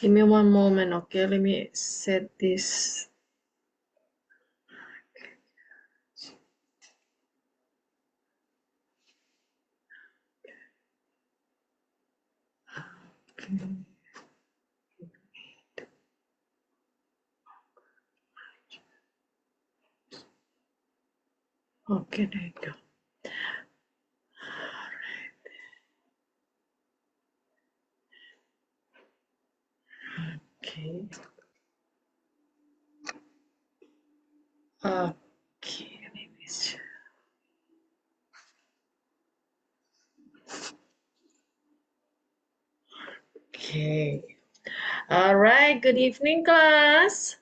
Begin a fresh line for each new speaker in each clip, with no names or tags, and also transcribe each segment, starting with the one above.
Give me one moment, okay? Let me set this. Okay, there you go. Okay. Okay, let me see. Okay. All right, good evening, class.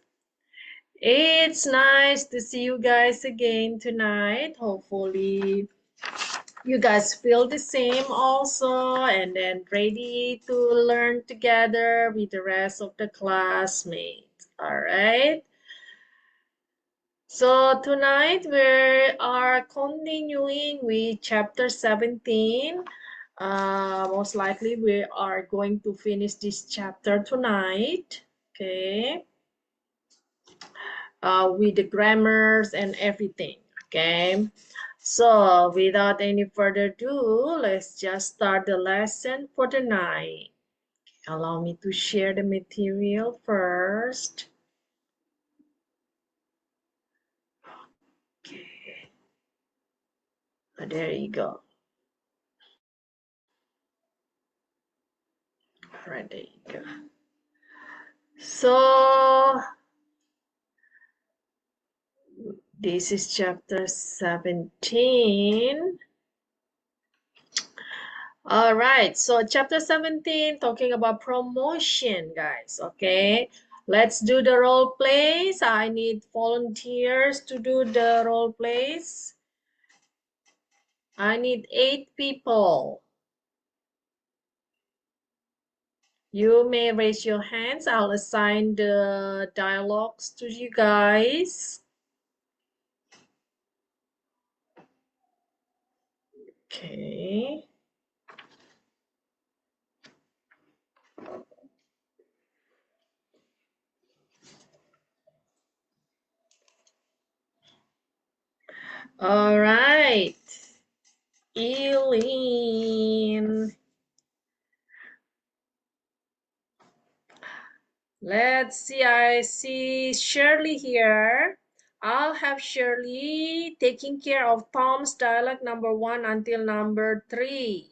It's nice to see you guys again tonight. Hopefully, you guys feel the same also and then ready to learn together with the rest of the classmates. All right. So tonight we are continuing with chapter 17. Most likely we are going to finish this chapter tonight. Okay. With the grammars and everything. Okay. So without any further ado, let's just start the lesson for the night. Allow me to share the material first. Okay. There you go. All right, there you go. So this is chapter 17. All right, so chapter 17 talking about promotion, guys. Okay, let's do the role plays. I need volunteers to do the role plays. I need 8 people. You may raise your hands. I'll assign the dialogues to you guys. Okay. All right. Eileen. Let's see. I see Shirley here. I'll have Shirley taking care of Tom's dialogue number 1 until number 3.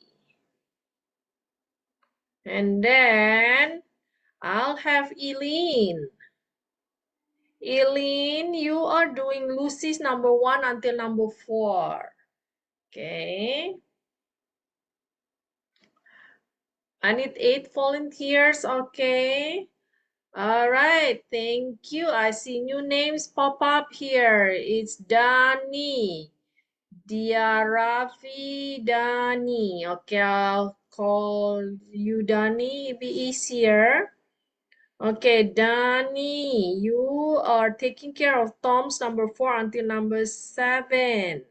And then I'll have Eileen. Eileen, you are doing Lucy's number 1 until number 4. Okay. I need 8 volunteers. Okay. All right. Thank you. I see new names pop up here. It's Dani. Diarafi Dani. Okay, I'll call you Dani. It'll be easier. Okay, Dani, you are taking care of Tom's number 4 until number 7.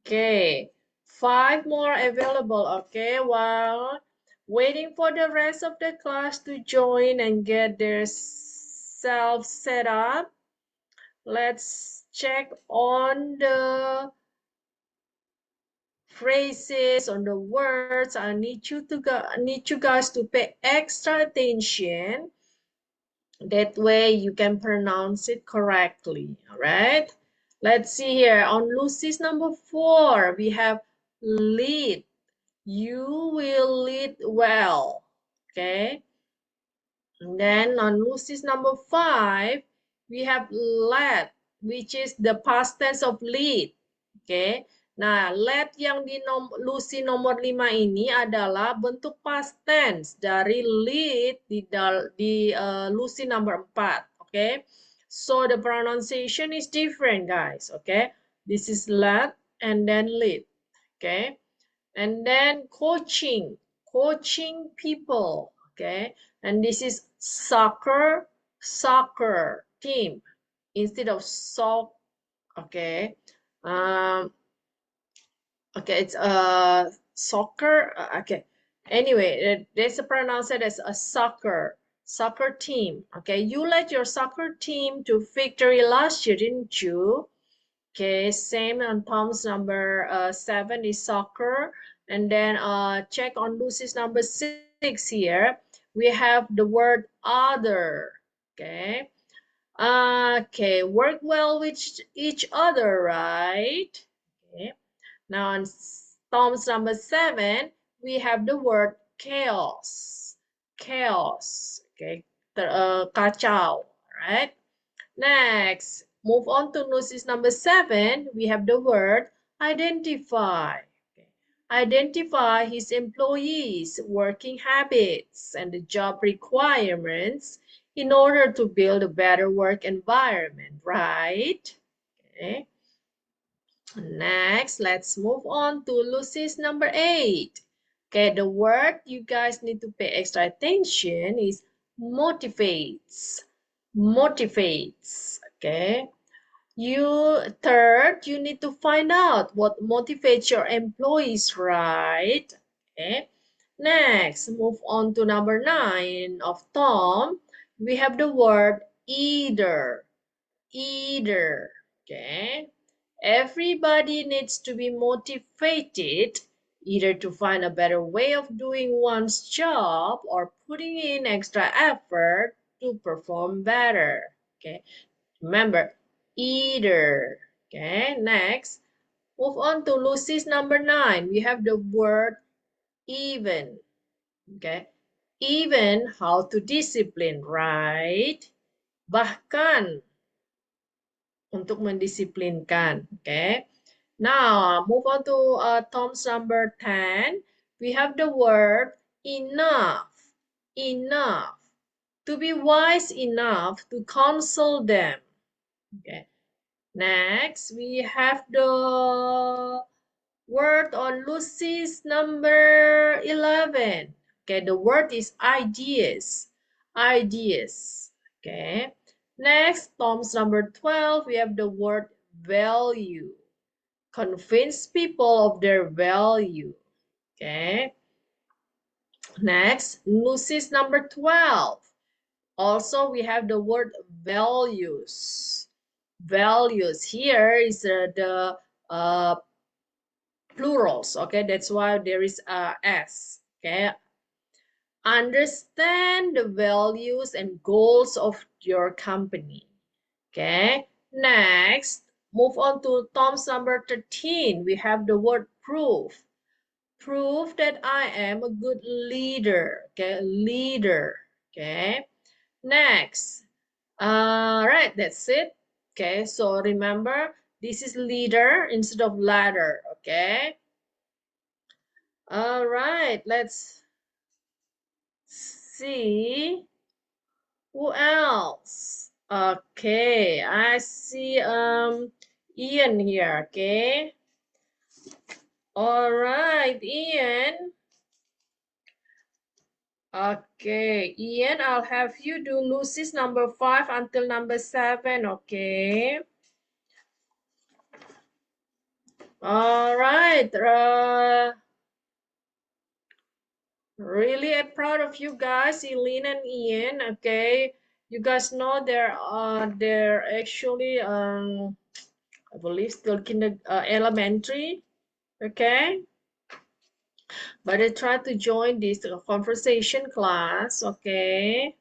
Okay, 5 more available. Okay, while waiting for the rest of the class to join and get their self set up, let's check on the phrases, on the words. I need you guys to pay extra attention. That way you can pronounce it correctly. All right. Let's see here. On Lucy's number 4, we have lead. You will lead well. Okay. And then on Lucy's number 5, we have led, which is the past tense of lead. Okay. Nah, led yang di Lucy nomor 5 ini adalah bentuk past tense dari lead di Lucy nomor 4. Okay. So the pronunciation is different, guys. Okay. This is led and then lead. Okay. And then coaching people. Okay. And this is soccer team instead of sock. Okay. Okay, it's soccer. Okay, Anyway, there's a pronounced as a soccer team. Okay, you led your soccer team to victory last year, didn't you? Okay, same on Tom's number 7 is soccer. And then check on Lucy's number 6 here. We have the word other. Okay. Okay, work well with each other, right? Okay. Now on Tom's number 7, we have the word chaos. Chaos. Okay. Kacau, right? Next, move on to Lucy's number 7. We have the word identify. Okay. Identify his employees' working habits and the job requirements in order to build a better work environment, right? Okay. Next, let's move on to Lucy's number 8. Okay, the word you guys need to pay extra attention is motivates. Motivates. Okay. Third, you need to find out what motivates your employees, right? Okay. Next, move on to number 9 of Tom. We have the word either. Either. Okay. Everybody needs to be motivated either to find a better way of doing one's job or putting in extra effort to perform better. Okay. Remember, either. Okay, next. Move on to Lucy's number 9. We have the word even. Okay, even how to discipline, right? Bahkan untuk mendisiplinkan. Okay. Now, move on to Tom's number 10. We have the word enough. Enough. To be wise enough to counsel them. Okay. Next, we have the word on Lucy's number 11. Okay, the word is ideas. Ideas. Okay. Next, Tom's number 12, we have the word value. Convince people of their value. Okay. Next, Lucy's number 12. Also, we have the word values. Values here is the plurals. Okay, that's why there is a S. Okay. Understand the values and goals of your company. Okay. Next, move on to Tom's number 13. We have the word proof. Prove that I am a good leader. Okay, leader. Okay. Next. All right, that's it. Okay, so remember, this is leader instead of ladder. Okay. All right, let's see who else. Okay, I see Ian here. Okay. All right, Ian. Okay, Ian, I'll have you do Lucy's number 5 until number 7, okay? All right, really proud of you guys, Eileen and Ian, okay? You guys know they're actually, I believe still elementary, okay? But I tried to join this conversation class, okay?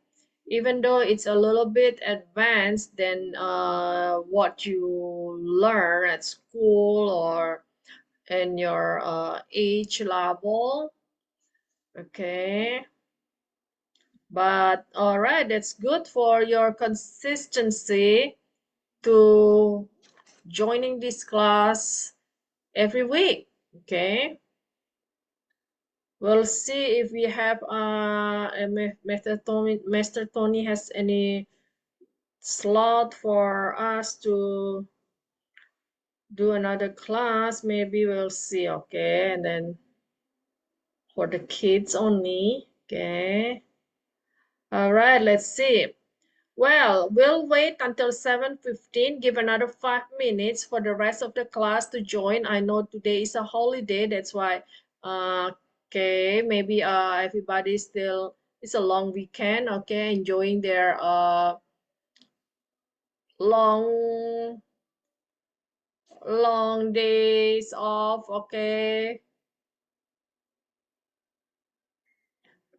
Even though it's a little bit advanced than what you learn at school or in your age level, okay? But all right, that's good for your consistency to joining this class every week, okay? We'll see if we have Master Tony has any slot for us to do another class. Maybe we'll see, okay? And then for the kids only, okay? All right, let's see. Well, we'll wait until 7:15, give another 5 minutes for the rest of the class to join. I know today is a holiday, that's why Okay, maybe everybody still, it's a long weekend, okay, enjoying their long days off, okay.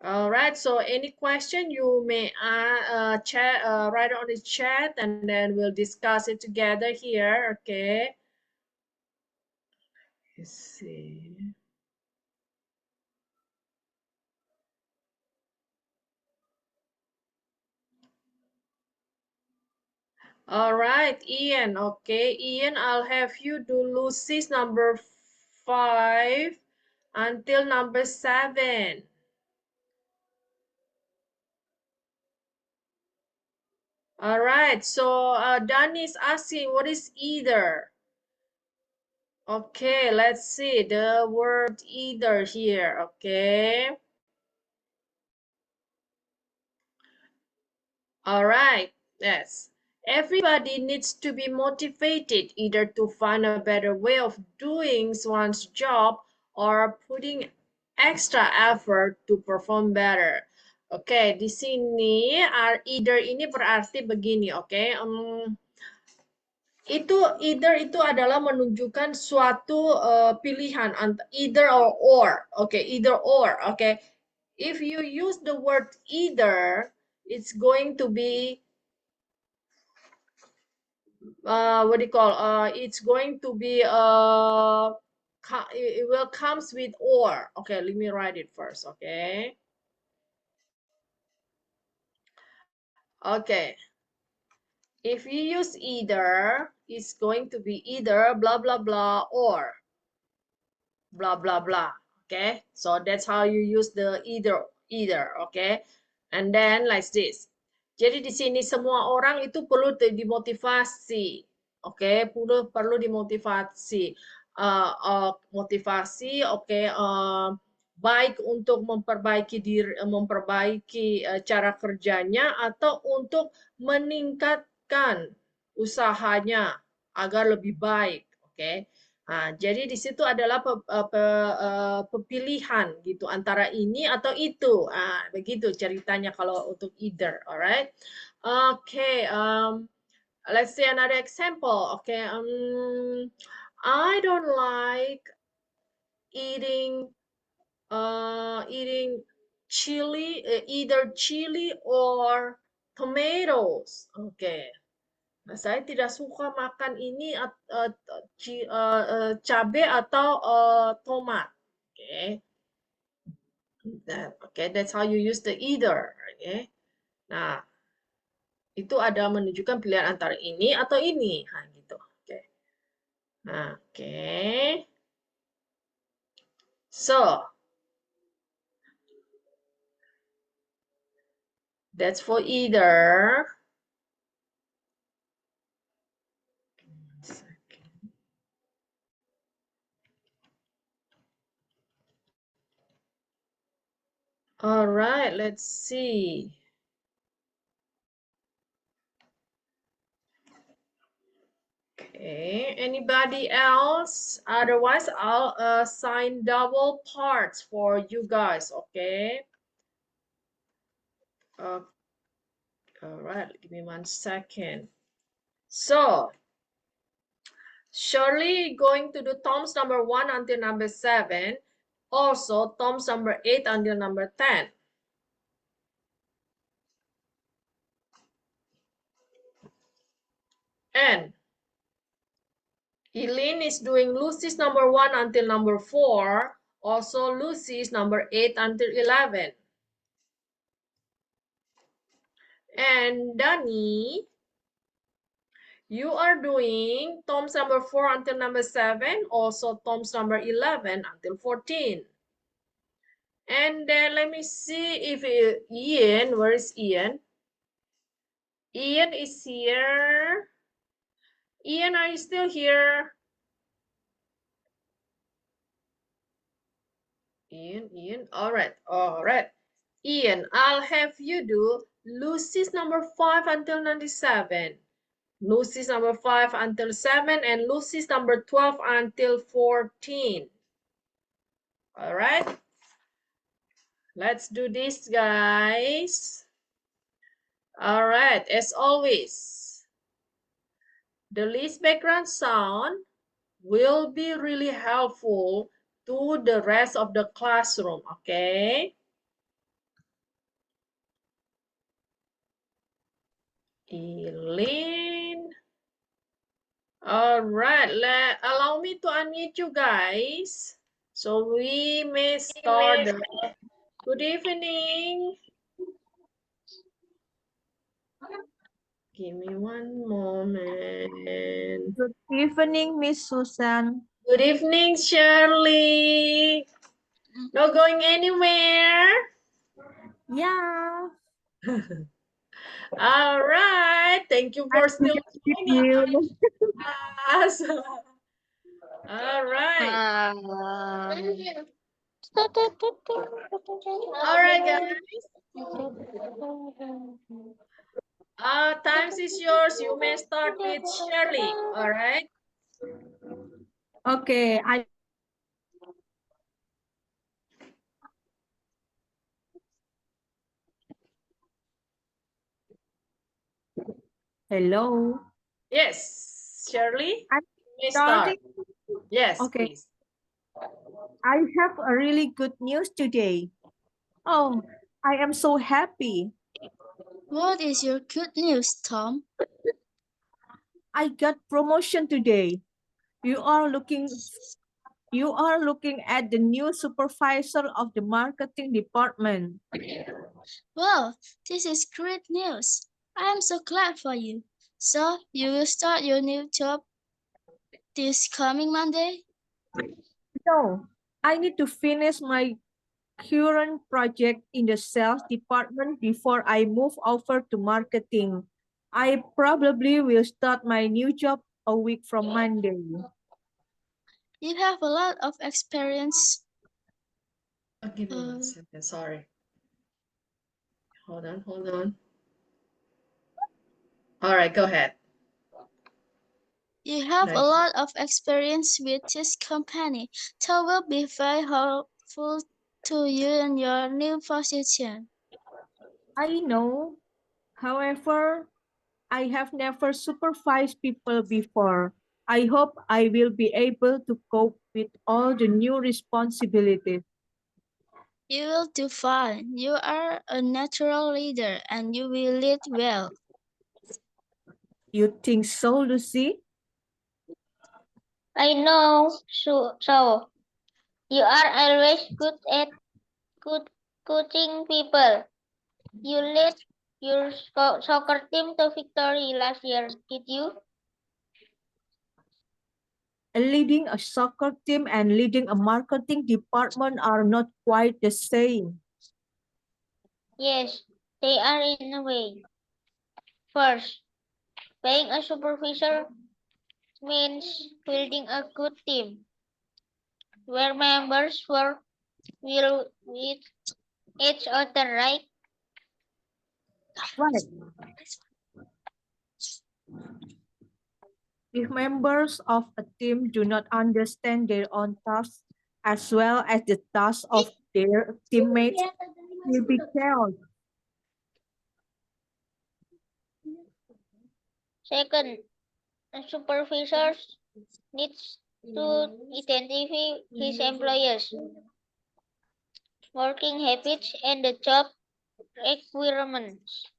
All right, so any question you may chat, write on the chat, and then we'll discuss it together here, okay. Let's see. All right, Ian. Okay, Ian, I'll have you do Lucy's number 5 until number 7. All right, so Danny is asking, what is either? Okay, let's see the word either here, okay. All right, yes. Everybody needs to be motivated either to find a better way of doing one's job or putting extra effort to perform better. Oke, di sini either ini berarti begini, oke. Either itu adalah menunjukkan suatu pilihan either or. Oke, either or, oke. If you use the word either, it's going to be what do you call it's going to be it will comes with or. Okay, let me write it first. Okay, if you use either, it's going to be either blah blah blah or blah blah blah. Okay, so that's how you use the either. Okay, and then like this. Jadi di sini semua orang itu perlu dimotivasi. Oke, perlu dimotivasi. Motivasi, oke, baik untuk memperbaiki diri, memperbaiki cara kerjanya atau untuk meningkatkan usahanya agar lebih baik. Oke. Nah, jadi di situ adalah pepilihan gitu antara ini atau itu. Begitu ceritanya kalau untuk either, alright? Okay, let's see another example. Okay, I don't like eating eating chili, either chili or tomatoes. Okay. Nah, saya tidak suka makan ini cabai atau tomat. Okay. Okay, that's how you use the either. Okay. Nah, itu ada menunjukkan pilihan antara ini atau ini. Nah, gitu. Oke. Nah, oke. So, that's for either. All right, let's see. Okay, anybody else? Otherwise, I'll assign double parts for you guys, okay? All right, give me 1 second. So, Shirley going to do Tom's number 1 until number 7. Also, Tom's number 8 until number 10. And Eileen is doing Lucy's number 1 until number 4. Also, Lucy's number 8 until 11. And Danny, you are doing Tom's number 4 until number 7. Also, Tom's number 11 until 14. And then let me see if Ian, where is Ian? Ian is here. Ian, are you still here? Ian, all right. Ian, I'll have you do Lucy's number 5 until 97. Lucy's number 5 until 7 and Lucy's number 12 until 14. All right. Let's do this, guys. All right, as always, the least background sound will be really helpful to the rest of the classroom, okay? Eileen. All right, allow me to unmute you guys. So we may start the good evening. Give me one moment.
Good evening, Miss Susan.
Good evening, Shirley. Not going anywhere?
Yeah,
All right. Thank you
I'm
for still
with
joining
you.
us. All right. All right, guys. Times is yours. You may start with Shirley. All right.
Okay, hello.
Yes, Shirley.
I'm
You may start.
starting.
Yes,
Okay,
please.
I have a really good news today. Oh, I am so happy.
What is your good news, Tom?
I got promotion today. You are looking you are looking at the new supervisor of the marketing department.
Well, this is great news. I am so glad for you. So, you will start your new job this coming Monday?
So, I need to finish my current project in the sales department before I move over to marketing. I probably will start my new job a week from Monday.
You have a lot of experience.
Give me one second. Sorry. Hold on, hold on. All right, go ahead.
You have a
Nice.
lot of experience with this company. That will be very helpful to you in your new position.
I know. However, I have never supervised people before. I hope I will be able to cope with all the new responsibilities.
You will do fine. You are a natural leader and you will lead well.
You think so, Lucy?
I know. So you are always good at good coaching people. You led your soccer team to victory last year, did you?
Leading a soccer team and leading a marketing department are not quite the same.
Yes, they are in a way. First, being a supervisor means building a good team where members work well with each other, right?
Right. If members of a team do not understand their own tasks as well as the tasks of their teammates, it will be chaos.
Second, a supervisor needs to identify his employees' working habits and the job requirements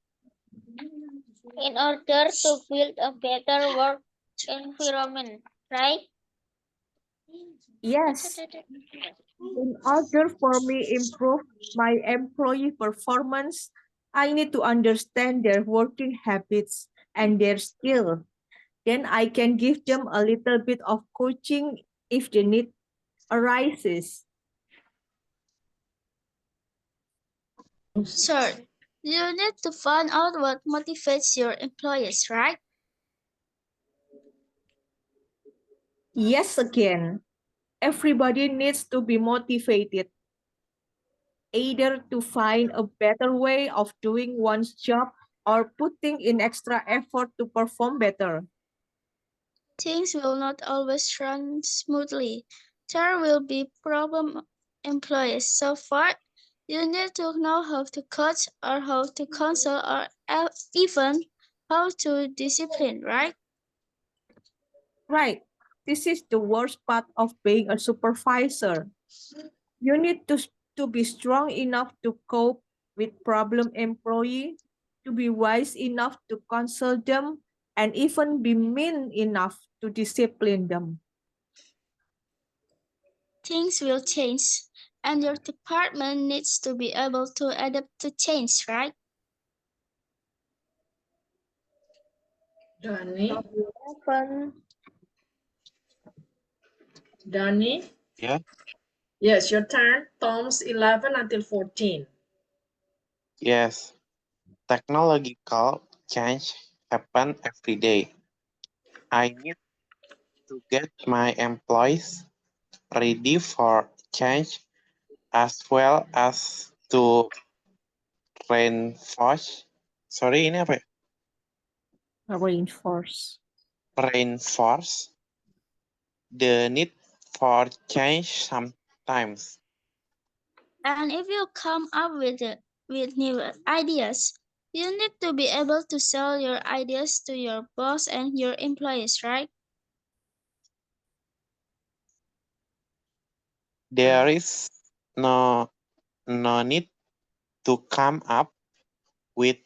in order to build a better work environment, right?
Yes, in order for me improve my employee performance, I need to understand their working habits and their skill. Then I can give them a little bit of coaching if the need arises.
Third, you need to find out what motivates your employees, right?
Yes, again, everybody needs to be motivated either to find a better way of doing one's job or putting in extra effort to perform better.
Things will not always run smoothly. There will be problem employees. So far, You need to know how to coach or how to counsel or even how to discipline, right?
Right. This is the worst part of being a supervisor. You need to be strong enough to cope with problem employee, to be wise enough to counsel them, and even be mean enough to discipline them.
Things will change, and your department needs to be able to adapt to change, right?
Danny,
11.
Danny?
Yeah.
Yes, your turn. Tom's 11 until 14.
Yes. Technological change happen every day. I need to get my employees ready for change as well as to reinforce. Sorry, ini apa ya?
Reinforce.
Reinforce the need for change sometimes.
And if you come up with new ideas, you need to be able to sell your ideas to your boss and your employees, right?
There is no need to come up with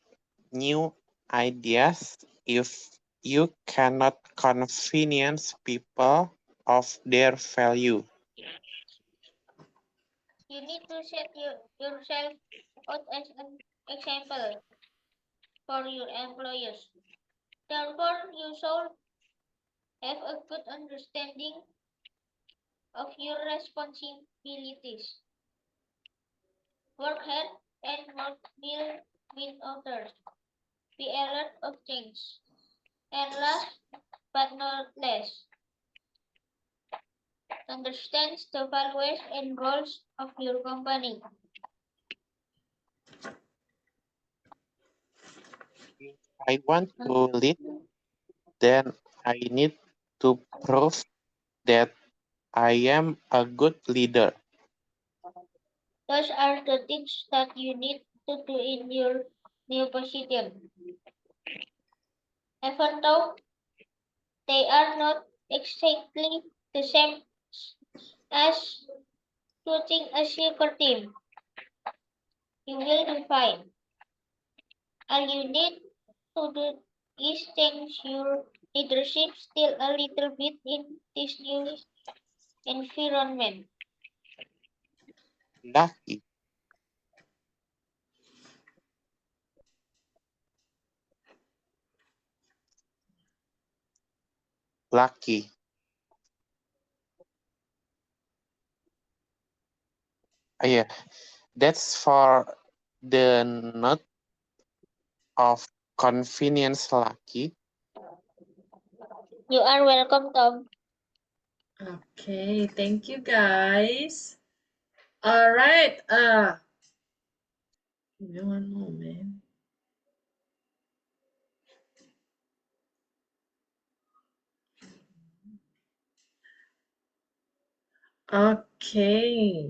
new ideas if you cannot convince people of their value.
You need to set yourself out as an example for your employers. Therefore, you should have a good understanding of your responsibilities. Work hard and work well with others. Be alert of change. And last but not least, understand the values and goals of your company.
If I want to lead, then I need to prove that I am a good leader.
Those are the things that you need to do in your new position. Even though they are not exactly the same as coaching a soccer team, you will be fine. All you need to do is change your leadership still a little bit in this new environment.
Lucky. Lucky. Yeah, that's for the note of convenience, Lucky.
You are welcome, Tom.
Okay, thank you guys. All right. Give me one moment. Okay.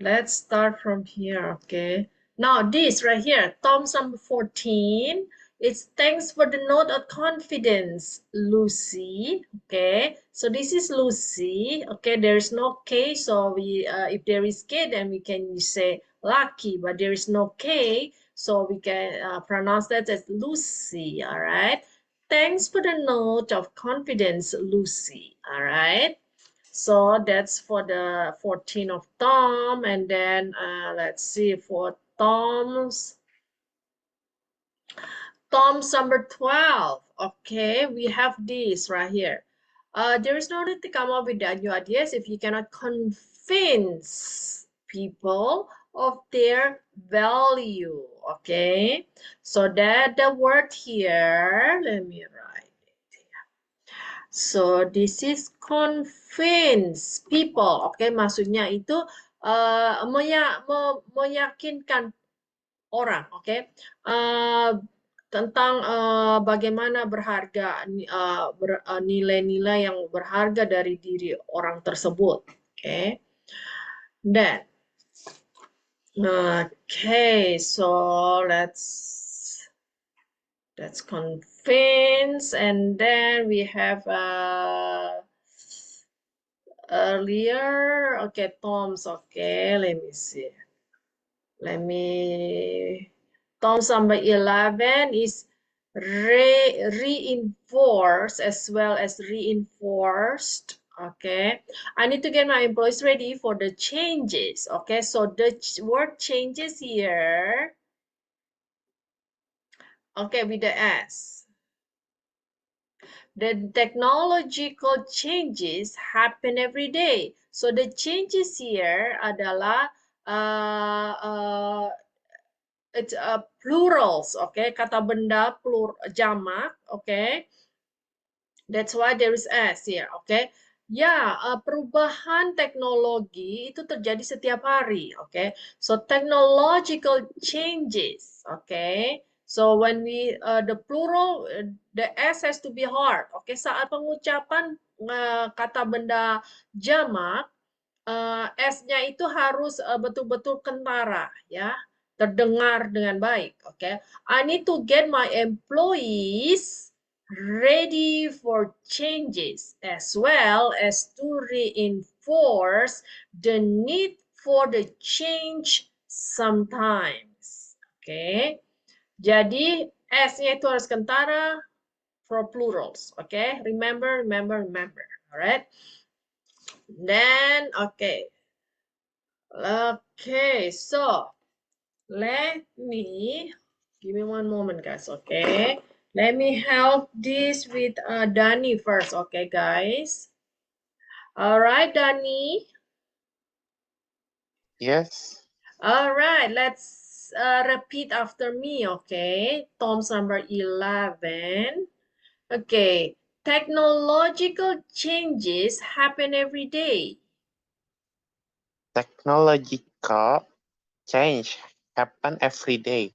Let's start from here, okay? Now this right here, Tom's number 14. It's thanks for the note of confidence, Lucy. Okay, so this is Lucy. Okay, there is no K, so we if there is K, then we can say lucky, but there is no K, so we can pronounce that as Lucy. All right. Thanks for the note of confidence, Lucy. All right. So that's for the 14 of Tom. And then let's see for Tom's number 12. Okay, we have this right here. There is no need to come up with new ideas if you cannot convince people of their value. Okay, so that the word here, let me write. So this is convince people. Oke, maksudnya itu meyakinkan orang. Oke, tentang bagaimana berharga nilai-nilai yang berharga dari diri orang tersebut. Okay. Then, okay, so let's convince, and then we have earlier. Okay, Tom's. Okay, let me see. Tom's number 11 is reinforce as well as reinforced. Okay, I need to get my employees ready for the changes. Okay, so the word changes here. Okay, with the S. The technological changes happen every day. So the changes here adalah it's plurals, okay? Kata benda jamak, okay? That's why there is S here, okay? Ya, perubahan teknologi itu terjadi setiap hari, okay? So technological changes, okay? So when we the plural, the S has to be hard, okay? Saat pengucapan kata benda jamak, S-nya itu harus betul-betul kentara, ya, terdengar dengan baik, okay? I need to get my employees ready for changes as well as to reinforce the need for the change sometimes. Oke. Jadi S-nya itu harus kentara for plurals. Oke. Remember. Alright. Then, okay. Okay, so let me give me one moment, guys. Okay. Let me help this with Dani first, okay, guys? All right, Dani.
Yes.
All right, let's repeat after me, okay? Tom's number 11. Okay, technological changes happen every day.
Technological change happen every day.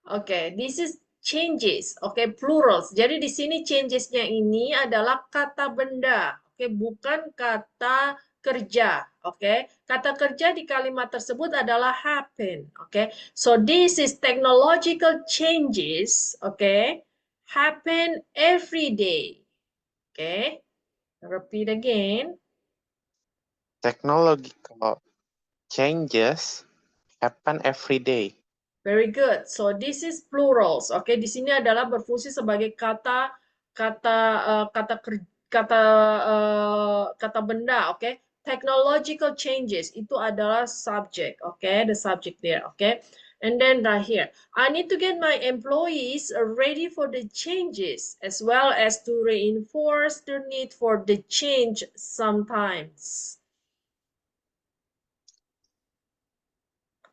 Oke, this is changes, oke, plurals. Jadi di sini changesnya ini adalah kata benda, oke, bukan kata kerja, oke. Kata kerja di kalimat tersebut adalah happen, oke. So this is technological changes, oke, happen every day. Oke, repeat again.
Technological changes happen every day.
Very good. So this is plurals. Oke, di sini adalah berfungsi sebagai kata benda. Oke, technological changes itu adalah subject. Oke, the subject there. Oke, and then right here, I need to get my employees ready for the changes as well as to reinforce the need for the change sometimes.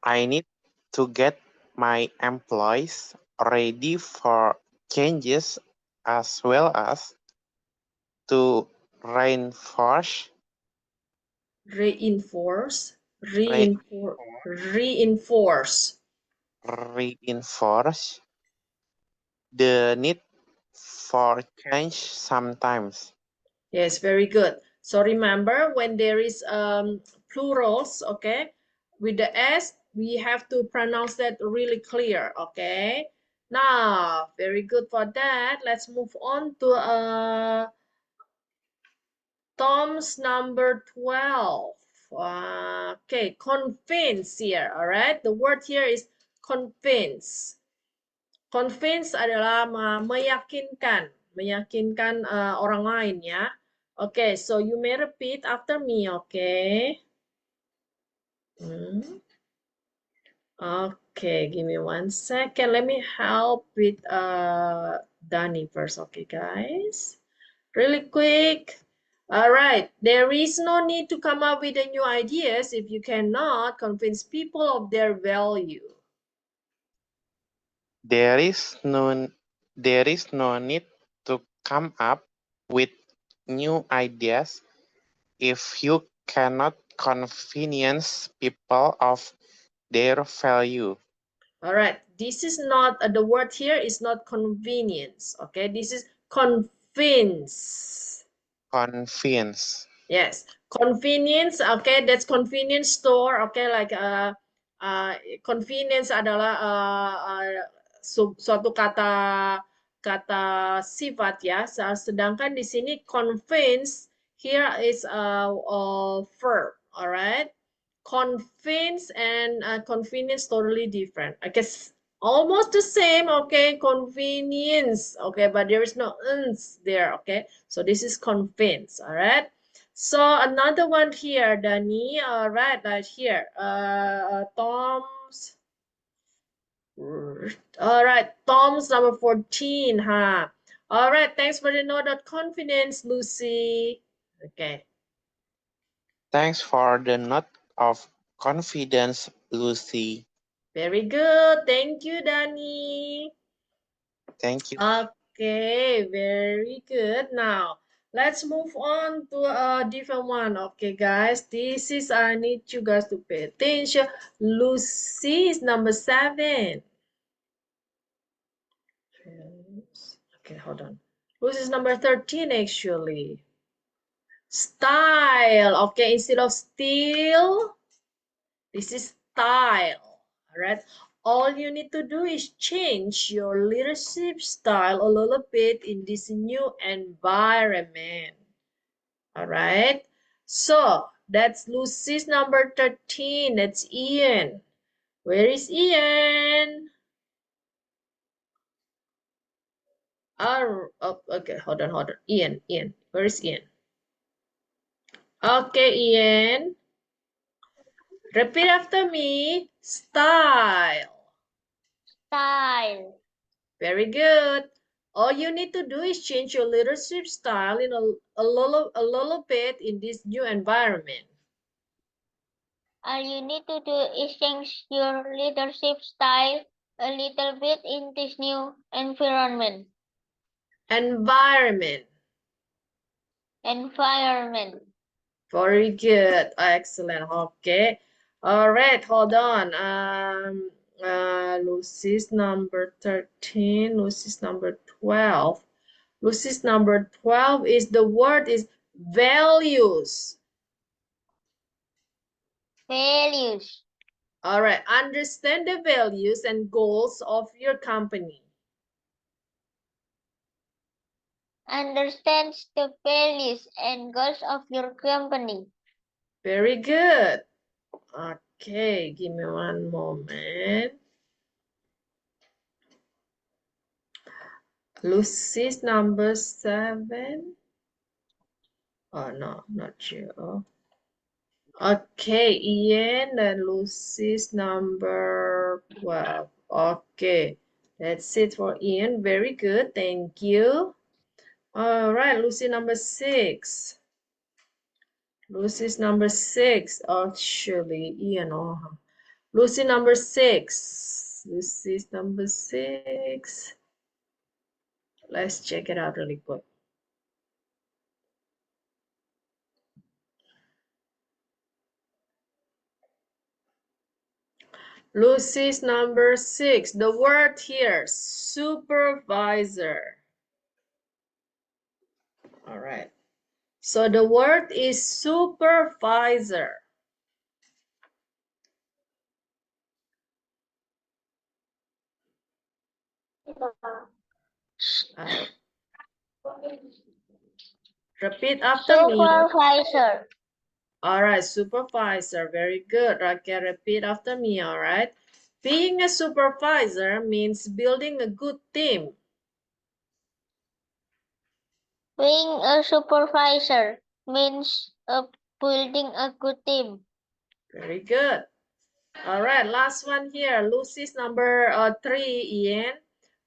I need to get my employees ready for changes as well as to reinforce
Reinforce
the need for change sometimes.
Yes, very good. So remember, when there is plurals, okay, with the S, we have to pronounce that really clear, okay? Now, very good for that. Let's move on to Tom's number 12. Okay, convince here, all right? The word here is convince. Convince adalah meyakinkan orang lain, ya. Okay, so you may repeat after me, okay? Okay, give me 1 second. Let me help with Dani first, okay, guys? Really quick. All right, there is no need to come up with the new ideas if you cannot convince people of their value.
There is no need to come up with new ideas if you cannot convince people of their value.
All right, this is not, the word here is not convenience, okay? This is convince.
Convince.
Yes, convenience, okay, that's convenience store, okay, like convenience adalah suatu kata sifat ya. Sedangkan di sini convince here is a verb, alright. Convince and convenience totally different. I guess almost the same, okay, convenience, okay, but there is no uns there, okay. So this is convince, alright. So another one here, Danny, right here, Tom's. All right, Tom's number 14, huh? All right, thanks for the note of confidence, Lucy. Okay.
Thanks for the note of confidence, Lucy.
Very good. Thank you, Danny.
Thank you.
Okay, very good. Now, let's move on to a different one. Okay, guys, this is, I need you guys to pay attention. Lucy is number 7. Okay, hold on. Lucy is number 13, actually. Style. Okay, instead of still, this is style. All right. All you need to do is change your leadership style a little bit in this new environment. All right. So that's Lucy's number 13. That's Ian. Where is Ian? Oh, okay. Hold on. Ian. Where is Ian? Okay, Ian. Repeat after me. Style.
Style.
Very good. All you need to do is change your leadership style in a little bit in this new environment.
All you need to do is change your leadership style a little bit in this new environment.
Environment. Very good. Excellent. Okay. All right. Hold on. Lucy's number 13. Lucy's number 12. Lucy's number 12 is the word is values.
Values.
All right. Understand the values and goals of your company.
Understands the values and goals of your company.
Very good. Okay, give me one moment. Lucy's number 7. Oh, no, not you. Okay, Ian and Lucy's number 12. Okay, that's it for Ian. Very good. Thank you. All right, Lucy number 6. Lucy's number 6. Actually, Ian. Oh. Lucy number 6. Lucy's number 6. Let's check it out really quick. Lucy's number 6. The word here, supervisor. All right. So the word is supervisor. Repeat after me.
Supervisor.
All right, supervisor. Very good. Okay, repeat after me. All right. Being a supervisor means building a good team.
Being a supervisor means building a good team.
Very good. All right, last one here. Lucy's number 3, Ian.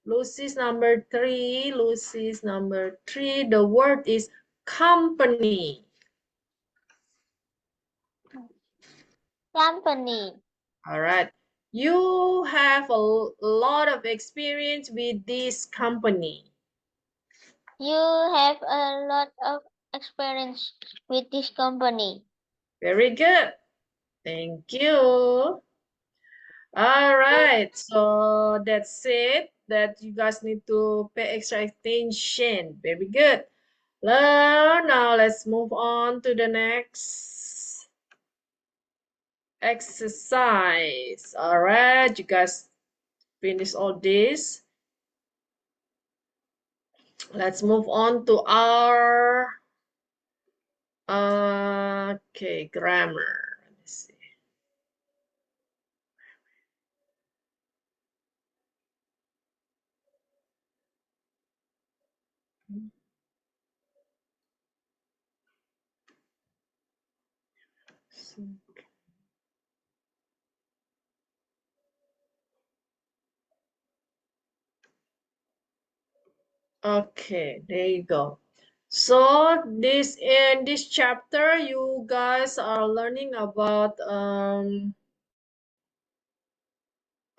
Lucy's number 3. Lucy's number 3. The word is company.
Company.
All right. You have a lot of experience with this company.
You have a lot of experience with this company.
Very good. Thank you. All right, so that's it. That you guys need to pay extra attention. Very good. Now let's move on to the next exercise. All right, you guys finish all this. Let's move on to our okay, grammar. Let me see. Okay, there you go. So this in this chapter, you guys are learning about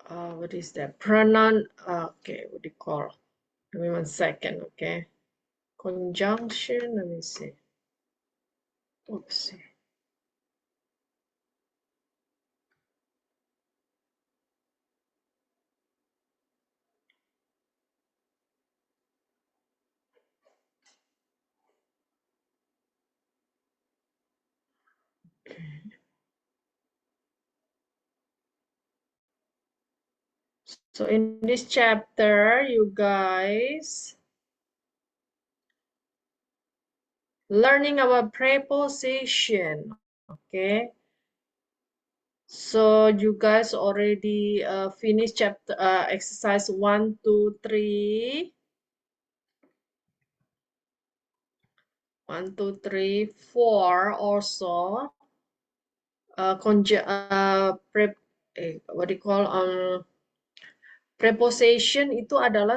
what is that? Pronoun. Okay, what do you call? Give me 1 second, okay. Conjunction. Let me see. Oops. So in this chapter, you guys learning about preposition, okay? So you guys already finished chapter exercise 1, 2, 3. 1, 2, 3, 4 also. What do you call preposition itu adalah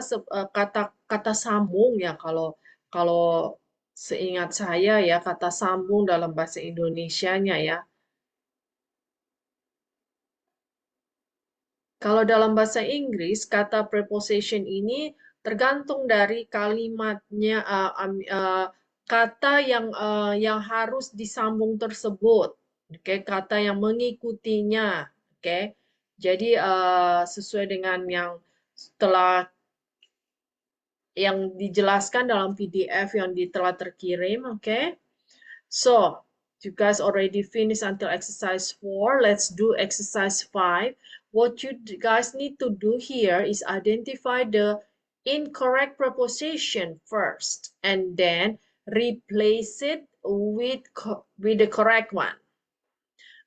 kata sambung ya kalau kalau seingat saya ya kata sambung dalam bahasa Indonesianya ya. Kalau dalam bahasa Inggris kata preposition ini tergantung dari kalimatnya kata yang harus disambung tersebut. Oke, kata yang mengikutinya. Oke. Jadi sesuai dengan telah yang dijelaskan dalam PDF yang telah terkirim, oke? So, you guys already finished until exercise 4. Let's do exercise 5. What you guys need to do here is identify the incorrect preposition first and then replace it with the correct one.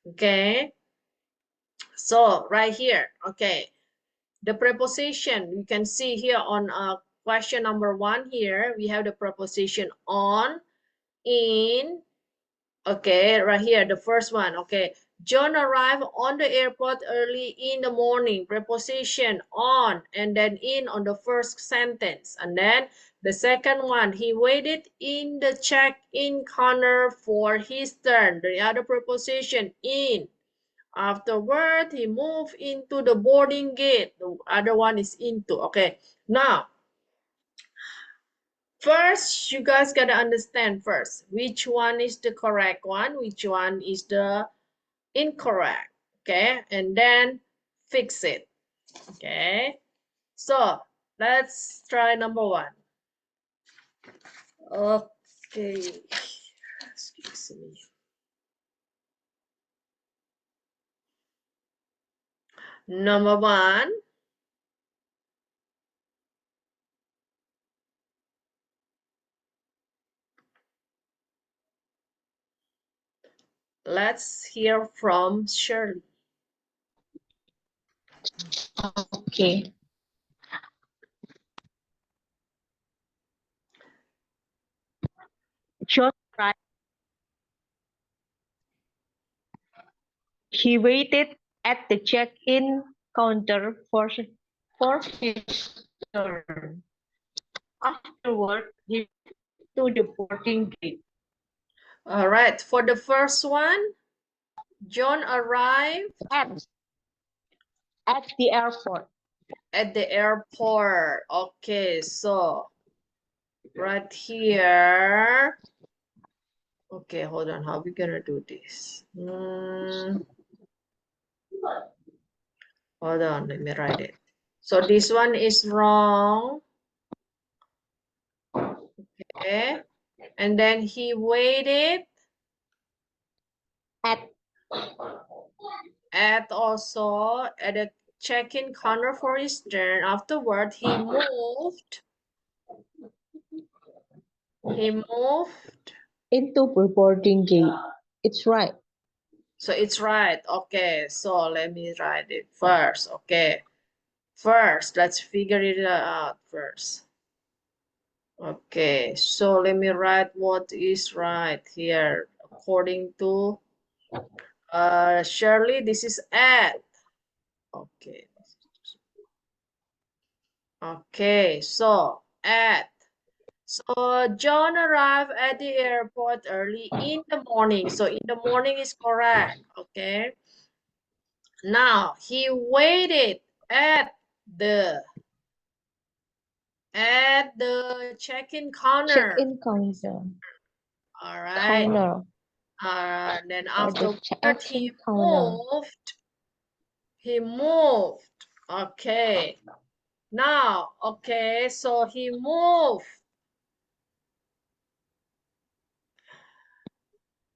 Okay? So, right here, okay. The preposition, you can see here on question number 1 here, we have the preposition on, in. Okay, right here, the first one. Okay, John arrived on the airport early in the morning. Preposition on and then in on the first sentence. And then the second one, he waited in the check-in corner for his turn. The other preposition in. Afterward, he moved into the boarding gate. The other one is into. Okay, now, first, you guys gotta understand first which one is the correct one, which one is the incorrect, okay? And then fix it, okay? So, let's try number 1. Okay, excuse me. Number 1. Let's hear from Shirley.
Okay. John arrived. He waited at the check-in counter for his turn. Afterward, he went to the boarding gate.
All right, for the first one, John arrived
At the airport.
at the airport. Okay, so right here. Okay, hold on. How are we gonna do this? Hold on, let me write it. So this one is wrong. Okay. And then he waited at also at a check-in counter for his turn. Afterward, he moved
Into boarding gate. It's right.
so it's right. Okay, so let me write it first. Okay, first let's figure it out first. Okay, so let me write what is right here according to Shirley. This is at. Okay. Okay, so at. So John arrived at the airport early in the morning. So in the morning is correct. Okay. Now he waited at the check-in counter.
Check-in counter.
All right.
Counter.
Then
Or the
afterward
check-in
he
counter.
moved. He moved. Okay. Now, okay, so he moved.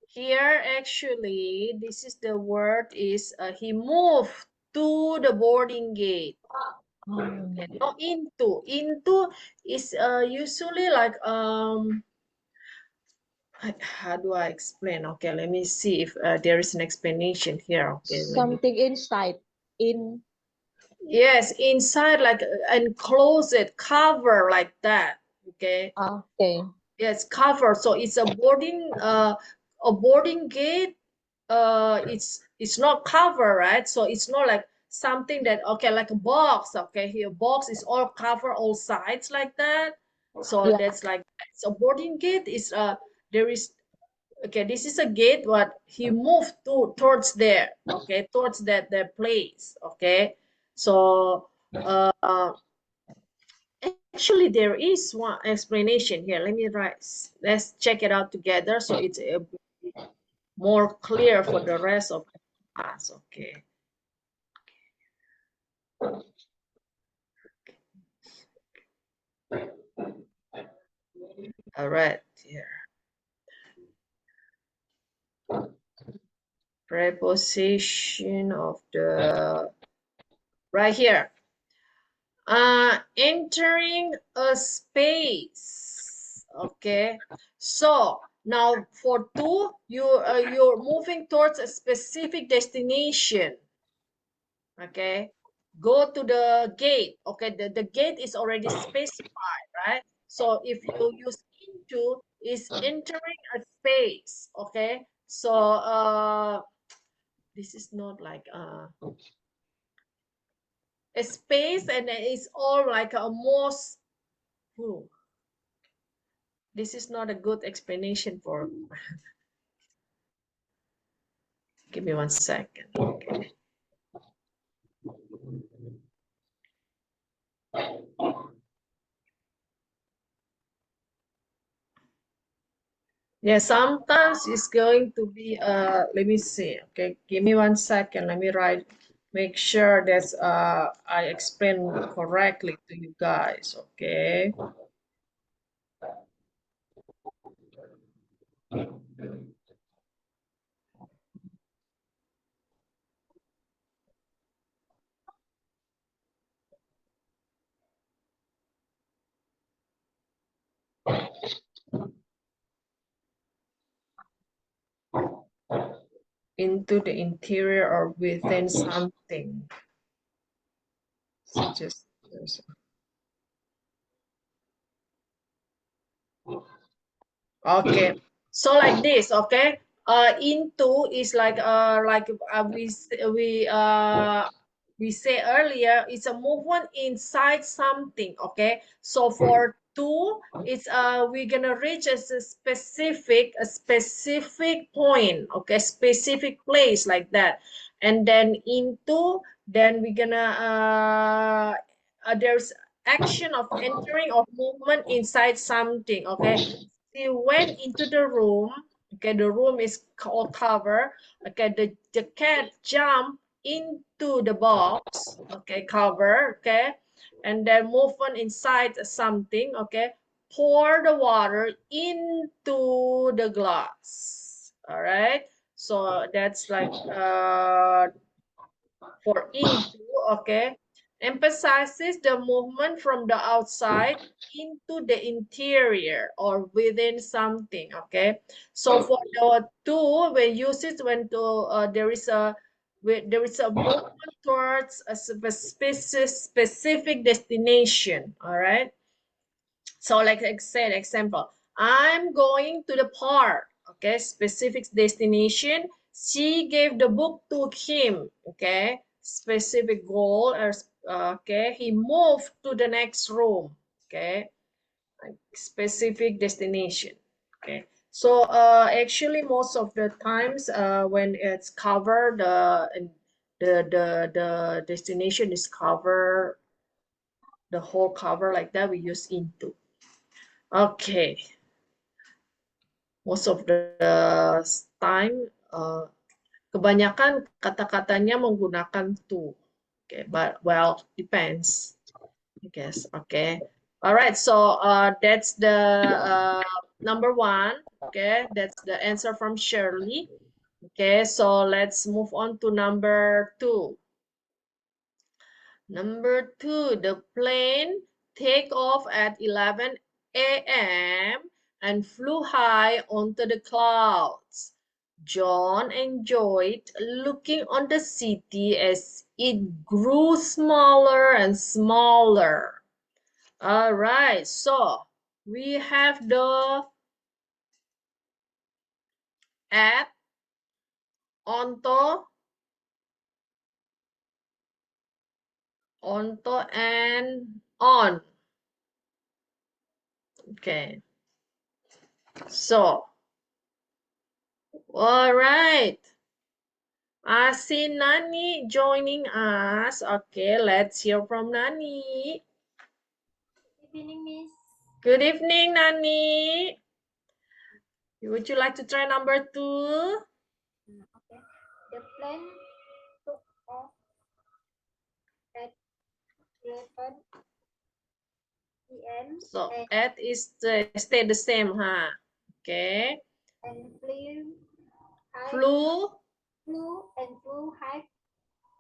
Here, actually, this is the word is he moved to the boarding gate. Okay, not into. Into is usually like how do I explain? Okay, let me see if there is an explanation here. Okay, let me.
Something inside. In.
Yes, inside like enclosed, cover like that. Okay.
Okay.
Yes, cover. So it's a boarding gate. It's not cover, right? So it's not like something that okay, like a box. Okay, here box is all cover all sides like that. So
Yeah.
that's like it's a boarding gate. Is there is okay. This is a gate, but he moved towards there. Okay, towards that place. Okay, so actually, there is one explanation here. Let me write. Let's check it out together so it's more clear for the rest of the class. Okay. All right. Here. Preposition of the right here. Entering a space. Okay. So now for two, you're moving towards a specific destination. Okay, go to the gate. Okay, the gate is already specified, right? So if you use into is entering a space. Okay, so this is not like a space, and it's all like a most this is not a good explanation for give me 1 second. Okay. Yeah, sometimes it's going to be let me see. Okay, give me 1 second. Let me write, make sure that I explain correctly to you guys. Okay. Into the interior or within something. Such as okay, so like this, okay. Into is like we say earlier, it's a movement inside something. Okay, so for two, it's we're gonna reach a specific point. Okay, specific place like that, and then into, then we're gonna there's action of entering of movement inside something. Okay, he went into the room. Okay, the room is all covered. Okay, the cat jumped into the box, okay, cover, okay, and then move on inside something, okay, pour the water into the glass. All right, so that's like for into, okay, emphasizes the movement from the outside into the interior or within something, okay. So for the to, we use it when there is a movement towards a specific destination. All right, so like I said, example, I'm going to the park, okay, specific destination. She gave the book to him, okay, specific goal, or okay, he moved to the next room, okay, like specific destination, okay. So actually most of the times when it's covered, the destination is covered, the whole cover like that, we use into. Okay, most of the time, kebanyakan kata-katanya menggunakan to. Okay, but well, depends, I guess. Okay, all right. So that's the number one. Okay, that's the answer from Shirley. Okay, so let's move on to number two. Number two, the plane take off at 11 a.m. and flew high onto the clouds. John enjoyed looking on the city as it grew smaller and smaller. All right, so we have the at, onto, and on. Okay, so all right. I see Nani joining us. Okay, let's hear from Nani.
Good evening, Miss.
Good evening, Nani. Would you like to try number two?
Okay. The plane took off at 11 p.m.
So at is stay the same, huh? Okay.
and flew high,
Flew.
flew high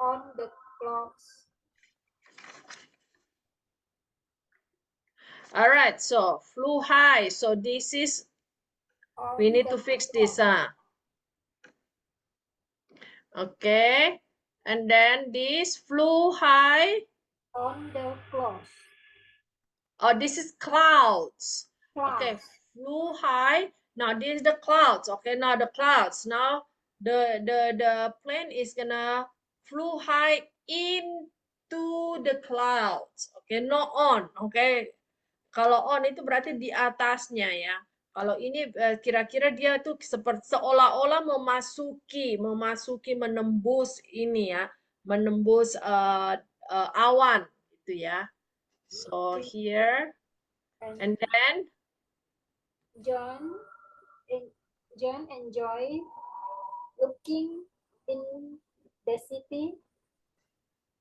on the clouds.
All right, so flew high. So this is, we need to fix this, huh? Okay. And then this flew high.
On the clouds.
Oh, this is clouds. Okay,
Clouds.
flew high. Now this is the clouds. Okay, now the clouds. Now the plane is gonna flew high into the clouds. Okay, not on. Okay, kalau on itu berarti di atasnya ya. Kalau ini kira-kira dia tuh seperti seolah-olah memasuki menembus ini ya, menembus awan gitu ya. So here, and then
John enjoyed looking in the city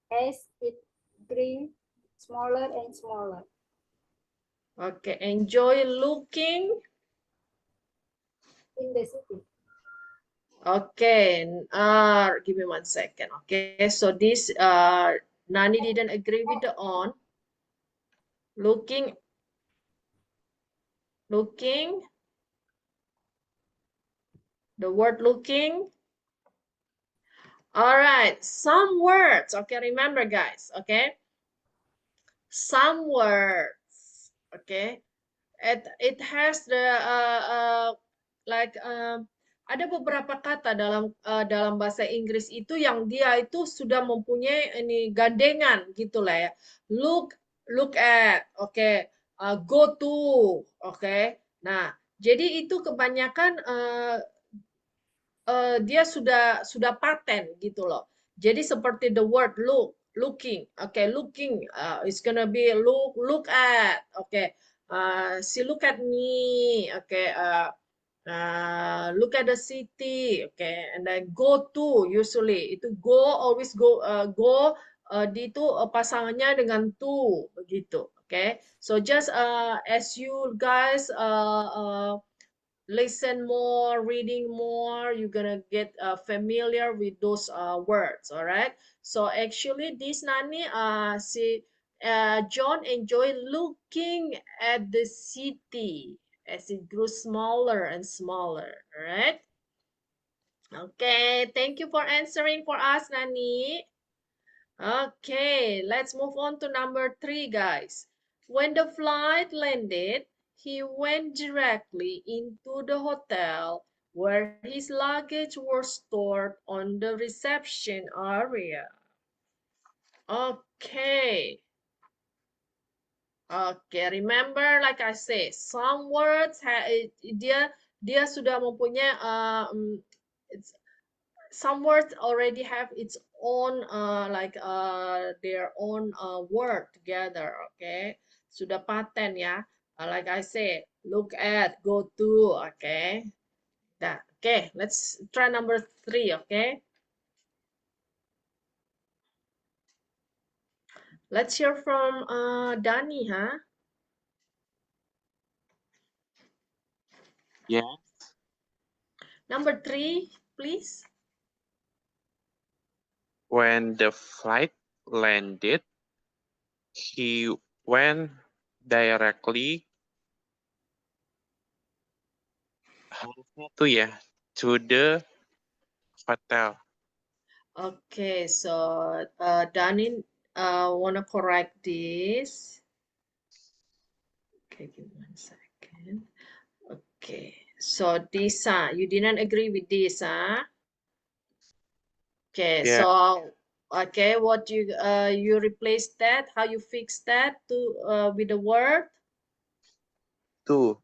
as it grew smaller and smaller.
okay, enjoy looking.
In the city.
Okay, give me 1 second. Okay, so this Nani didn't agree with the on. Looking. The word looking. All right, some words. Okay, remember guys. Okay, some words. Okay, it has the like ada beberapa kata dalam bahasa Inggris itu yang dia itu sudah mempunyai ini gandengan gitulah ya. Look at, okay, go to, okay. Nah, jadi itu kebanyakan dia sudah paten gitu loh. Jadi seperti the word looking, okay, looking is gonna be look at, okay. She look at me, okay. Look at the city, okay, and then go to, usually itu go, always go, di itu pasangannya dengan to begitu, okay. So just as you guys listen more, reading more, you're gonna get familiar with those words, all right. So actually this Nani John enjoyed looking at the city as it grew smaller and smaller, all right. Okay, thank you for answering for us, Nani. Okay, let's move on to number 3, guys. When the flight landed, he went directly into the hotel where his luggage was stored on the reception area. Okay. Okay, remember, like I say, some words dia sudah mempunyai some words already have its own their own word together, okay. Sudah paten ya. Like I say, look at, go to, okay. That okay, let's try number 3, okay. Let's hear from Danny, huh?
Yeah.
Number 3, please.
When the flight landed, he went directly to the hotel.
Okay, so Danny wanna correct this. Okay, give me 1 second. Okay, so this you didn't agree with this, huh? Okay,
Yeah.
so okay, what you replace that? How you fix that to with the word?
To.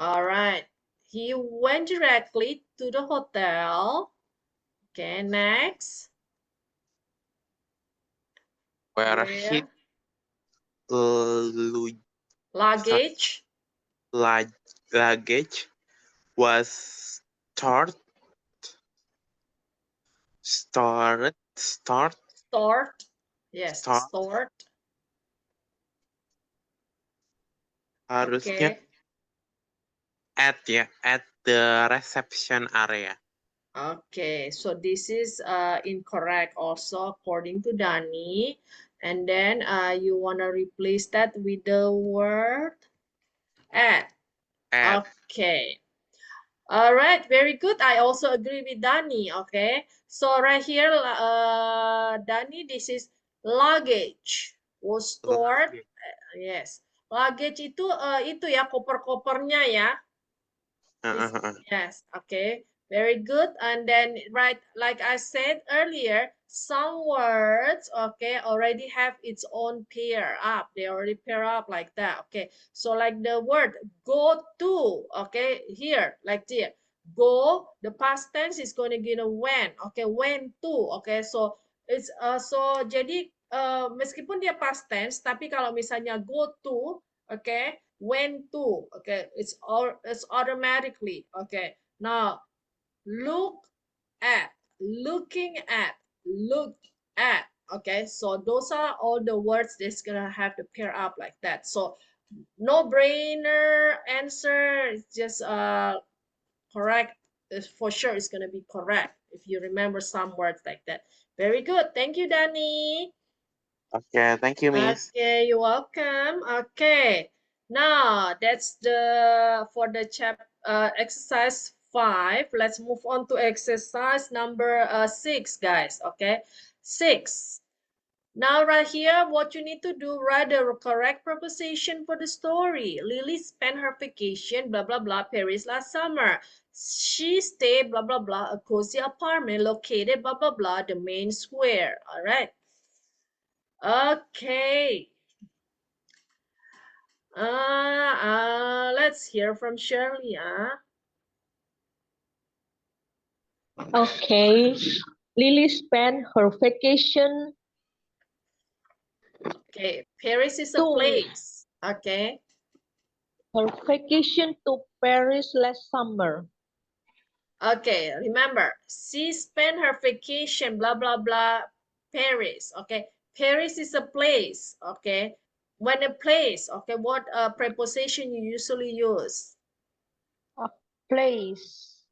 All right. He went directly to the hotel. Okay, next.
Where his
Luggage.
luggage was stored.
Yes,
Stored.
stored.
Harusnya
Okay.
at the reception area.
Okay, so this is incorrect also according to Dani. And then you want to replace that with the word at.
At.
Okay. All right, very good. I also agree with Dani. Okay, so right here, Dani, this is luggage was stored. Yes, luggage itu ya koper-kopernya ya. Yes, okay, very good. And then, right, like I said earlier, some words, okay, already have its own pair up. They already pair up like that, okay. So like the word go to, okay, here, like this. Go, the past tense is going to get a when, okay, went to, okay. So it's so jadi meskipun dia past tense, tapi kalau misalnya go to, okay, went to, okay, it's automatically, okay. Now look at, looking at, look at, okay. So those are all the words that's gonna have to pair up like that. So no brainer answer. It's just correct. For sure it's gonna be correct if you remember some words like that. Very good, thank you, Danny.
Okay, thank you, Miss.
Okay, you're welcome. Okay, now that's the for the exercise 5. Let's move on to exercise number 6, guys. Okay, 6. Now right here, what you need to do, write the correct proposition for the story. Lily spent her vacation, blah, blah, blah, Paris last summer. She stayed, blah, blah, blah, a cozy apartment located, blah, blah, blah, the main square. All right. Okay. Let's hear from Shirley.
Okay. Lily spent her vacation
Okay, Paris is a
to
place. Okay.
her vacation to Paris last summer.
Okay, remember, she spent her vacation, blah, blah, blah, Paris. Okay, Paris is a place. Okay, when a place, okay, what preposition you usually use?
Place.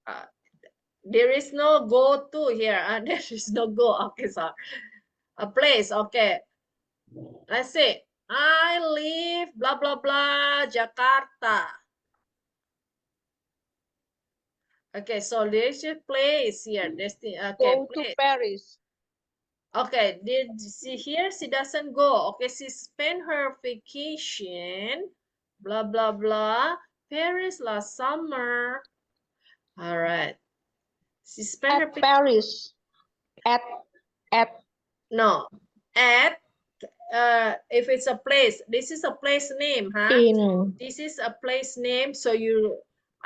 There is no go to here. There is no go. Okay, so a place. Okay, let's say I live, blah, blah, blah, Jakarta. Okay, so there's a place here. Okay,
Go to
place.
Paris.
Okay, did see here? She doesn't go. Okay, she spent her vacation, blah, blah, blah, Paris last summer. All right. She spent her
At Paris. At
no, at, if it's a place, this is a place name, huh?
in.
This is a place name. So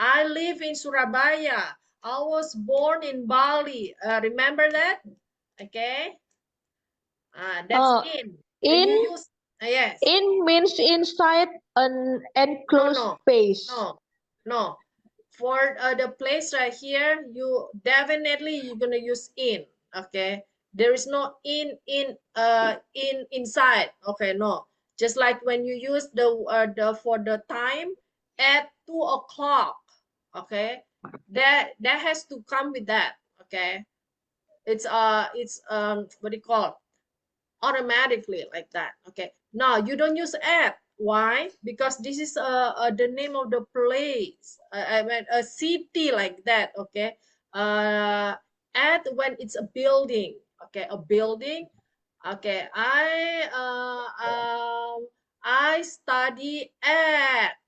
I live in Surabaya. I was born in Bali. Remember that? Okay. That's in.
In.
You use, yes.
In means inside an enclosed
No,
space.
no. For the place right here, you definitely you're gonna use in. Okay. There is no in inside. Okay, no. Just like when you use the for the time at 2 o'clock. Okay. That has to come with that. Okay. It's what do you call it? Automatically like that. Okay, now you don't use at. Why? Because this is the name of the place. I mean a city like that. Okay, at when it's a building. Okay, a building. Okay, I study at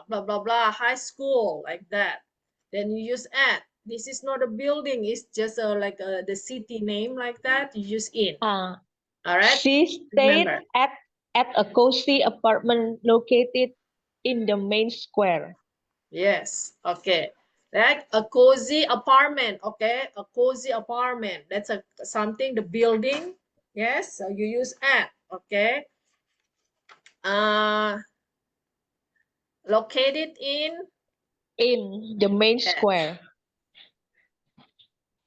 blah blah blah high school like that. Then you use at. This is not a building, it's just like the city name like that, you use in. All right,
She stayed
remember.
at a cozy apartment located in the main square.
Yes, okay, right, a cozy apartment. Okay, a cozy apartment, that's something, the building. Yes, so you use at. Okay, located in
the main
Yes.
square.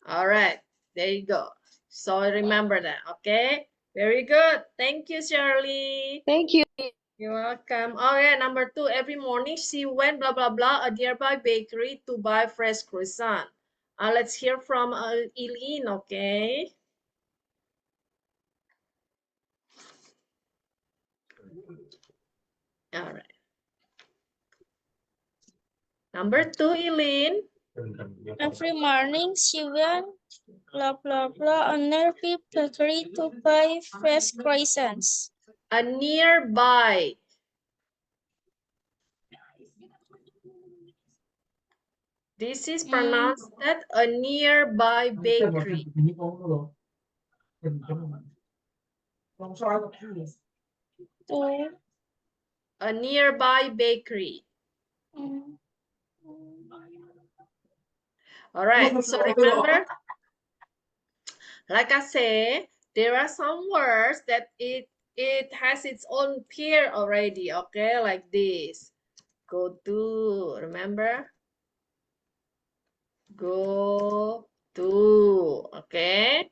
All right, there you go. So remember that. Okay, very good. Thank you, Shirley.
Thank you.
You're welcome. Oh yeah, number 2. Every morning she went blah blah blah a nearby bakery to buy fresh croissant. Let's hear from Eileen. Okay. All right. Number 2, Eileen.
Every morning she went blah blah blah a nearby bakery to buy fresh croissants.
A nearby. This is pronounced that a nearby bakery.
To
A nearby bakery. All right. So remember, like I said, there are some words that it has its own pair already. Okay, like this. Go to. Remember? Go to. Okay.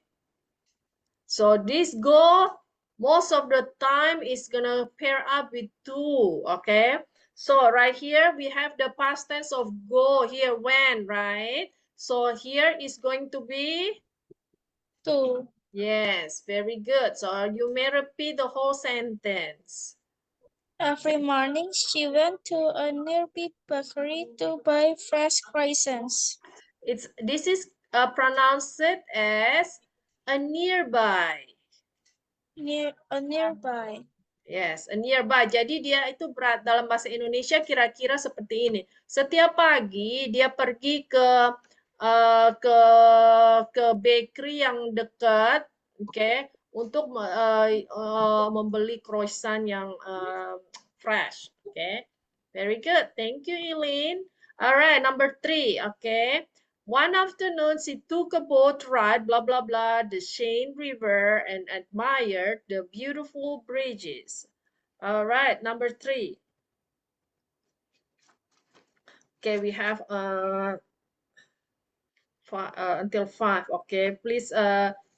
So this go most of the time is gonna pair up with to. Okay. So right here we have the past tense of go here when, right? So here is going to be
to
yes, very good. So you may repeat the whole sentence.
every morning she went to a nearby bakery to buy fresh croissants.
This is pronounced as a nearby.
Nearby.
Yes, a nearby. Jadi dia itu berat dalam bahasa Indonesia kira-kira seperti ini. Setiap pagi dia pergi ke bakery yang dekat, oke, untuk membeli croissant yang fresh. Okay, very good. Thank you, Eileen. All right, number 3. Okay. One afternoon, she took a boat ride, blah, blah, blah, the Seine River and admired the beautiful bridges. All right, number 3. Okay, we have until 5. Okay, please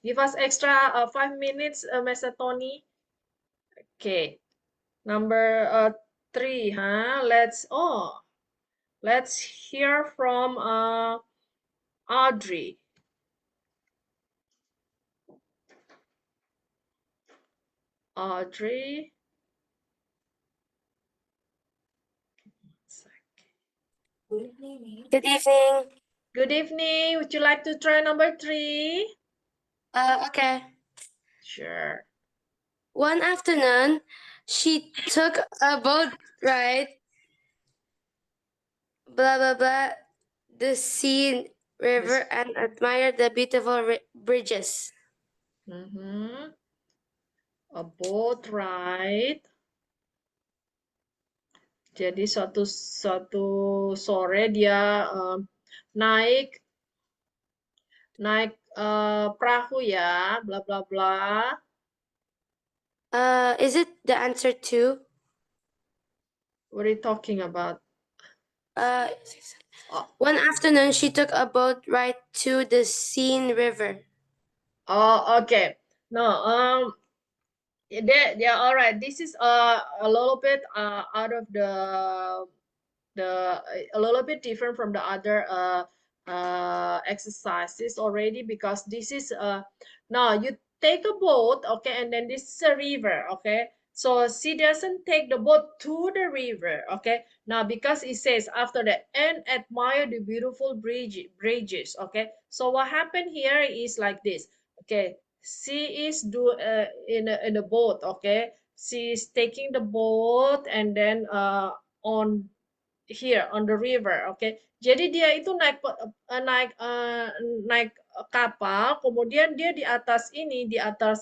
give us extra 5 minutes, Mr. Tony. Okay, number 3, huh? Let's hear from Audrey. Audrey.
Good evening.
Good evening. Would you like to try number 3?
Okay.
Sure.
One afternoon, she took a boat ride, blah, blah, blah, the sea, river, and admired the beautiful bridges.
A boat ride. Jadi suatu sore dia naik perahu ya, bla bla bla.
Is it the answer 2?
What are you talking about?
One afternoon, she took a boat ride to the Seine River.
Oh, okay. No, yeah, all right. This is a little bit out of a little bit different from the other exercises already, because this is now you take a boat, okay, and then this is a river, okay. So she doesn't take the boat to the river, okay. Now because it says after that, and admire the beautiful bridges, okay. So what happened here is like this, okay. She is in a boat, okay. She's taking the boat and then on here on the river, okay. Jadi dia itu naik kapal, kemudian dia di atas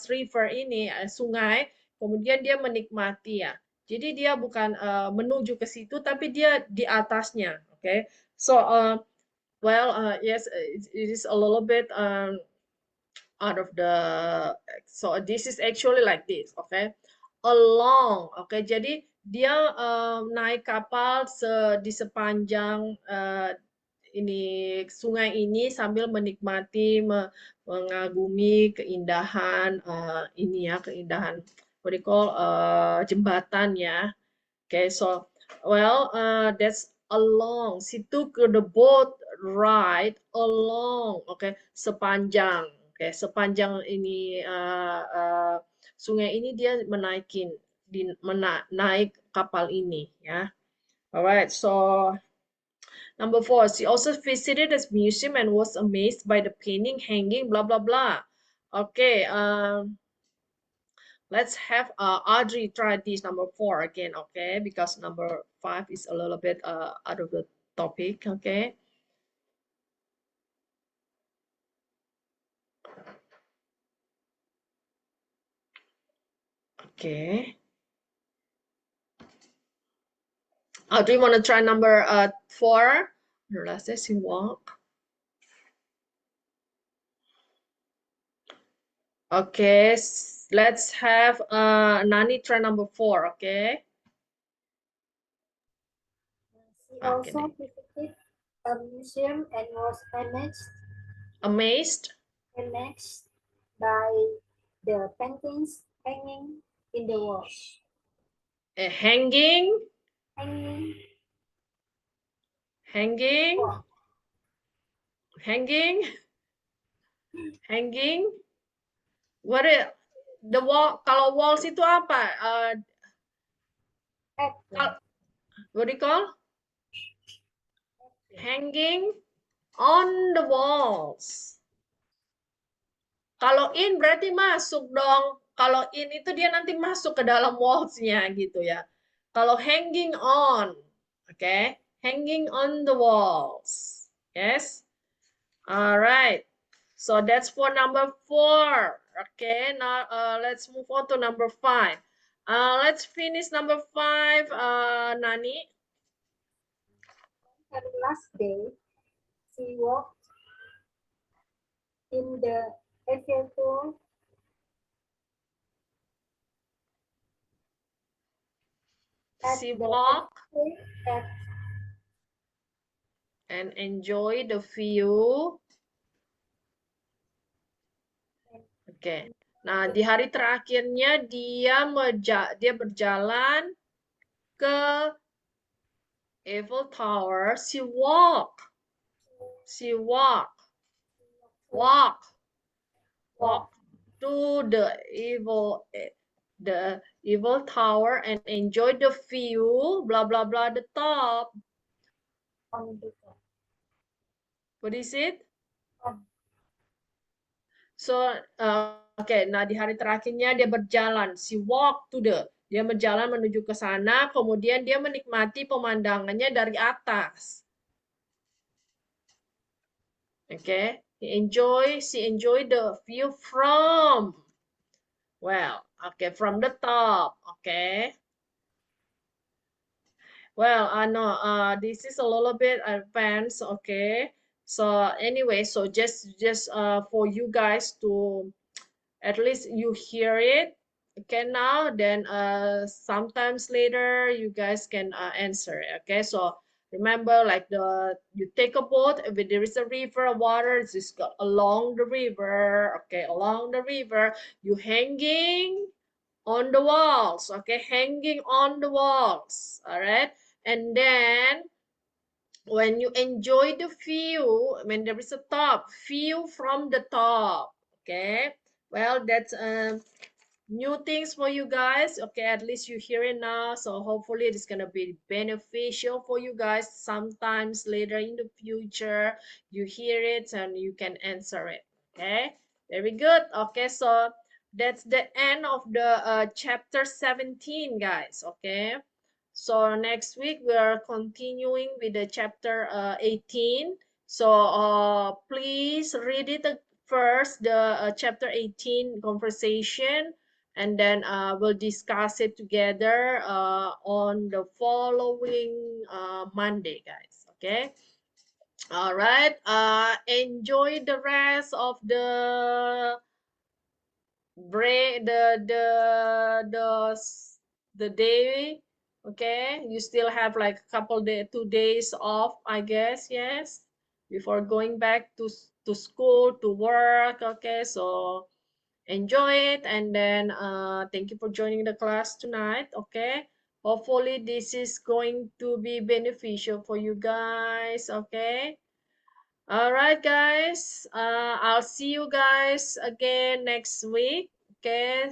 river ini, sungai, kemudian dia menikmati ya. Jadi dia bukan menuju ke situ, tapi dia di atasnya, okay. So yes, it is a little bit out of the, so this is actually like this, okay. Along, okay. Jadi dia naik kapal di sepanjang ini sungai ini sambil menikmati mengagumi keindahan ini ya, keindahan what do you call jembatan ya. Okay, so well, that's along. She took the boat ride along. Okay, sepanjang. Okay, sepanjang ini sungai ini dia naik kapal ini ya. Alright, so number 4, she also visited a museum and was amazed by the painting hanging, blah blah blah. Okay, let's have Audrey try this number 4 again, okay? Because number 5 is a little bit out of the topic, okay? Okay. Audrey, want to try number 4? Let's say walk. Okay, let's have Nani try number 4, okay?
She also visited a museum and was
Amazed
by the paintings hanging in the walls.
Hanging. What is the wall? Kalau walls itu apa? What do you call? Hanging on the walls. Kalau in berarti masuk dong. Kalau in itu dia nanti masuk ke dalam walls-nya gitu ya. Kalau hanging on, okay? Hanging on the walls. Yes. All right. So that's for number 4. Okay, now let's move on to number 5. Let's finish number 5, Nani.
Her last day, she walked in the Eiffel Tower
She walked and enjoy the view Oke. Nah, di hari terakhirnya dia berjalan ke Eiffel Tower. She walk to the Eiffel Tower and enjoy the view, blah blah blah, the top.
On the top.
What is it?
On.
So, oke, nah di hari terakhirnya dia berjalan. She walk to dia berjalan menuju ke sana, kemudian dia menikmati pemandangannya dari atas. Oke, she enjoy the view from, well, okay, from the top. Okay. Well, I know this is a little bit advanced. Okay. So anyway, so just for you guys to at least you hear it. Okay, now then sometimes later you guys can answer it. Okay, so remember, like you take a boat, if there is a river, water just go along the river. Okay, along the river, you hanging on the walls. Okay, hanging on the walls. All right, and then when you enjoy the view, when there is a top view from the top. Okay, well, that's new things for you guys. Okay, at least you hear it now, so hopefully it is going to be beneficial for you guys. Sometimes later in the future you hear it and you can answer it. Okay, very good. Okay, so that's the end of the chapter 17, guys. Okay, so next week we are continuing with the chapter 18. So please read it first, the chapter 18 conversation, and then we'll discuss it together on the following Monday, guys. Okay. All right. Enjoy the rest of the day. Okay, you still have like a couple 2 days off, I guess. Yes, before going back to school, to work. Okay, so enjoy it, and then thank you for joining the class tonight. Okay, hopefully this is going to be beneficial for you guys. Okay, all right, guys, I'll see you guys again next week. Okay,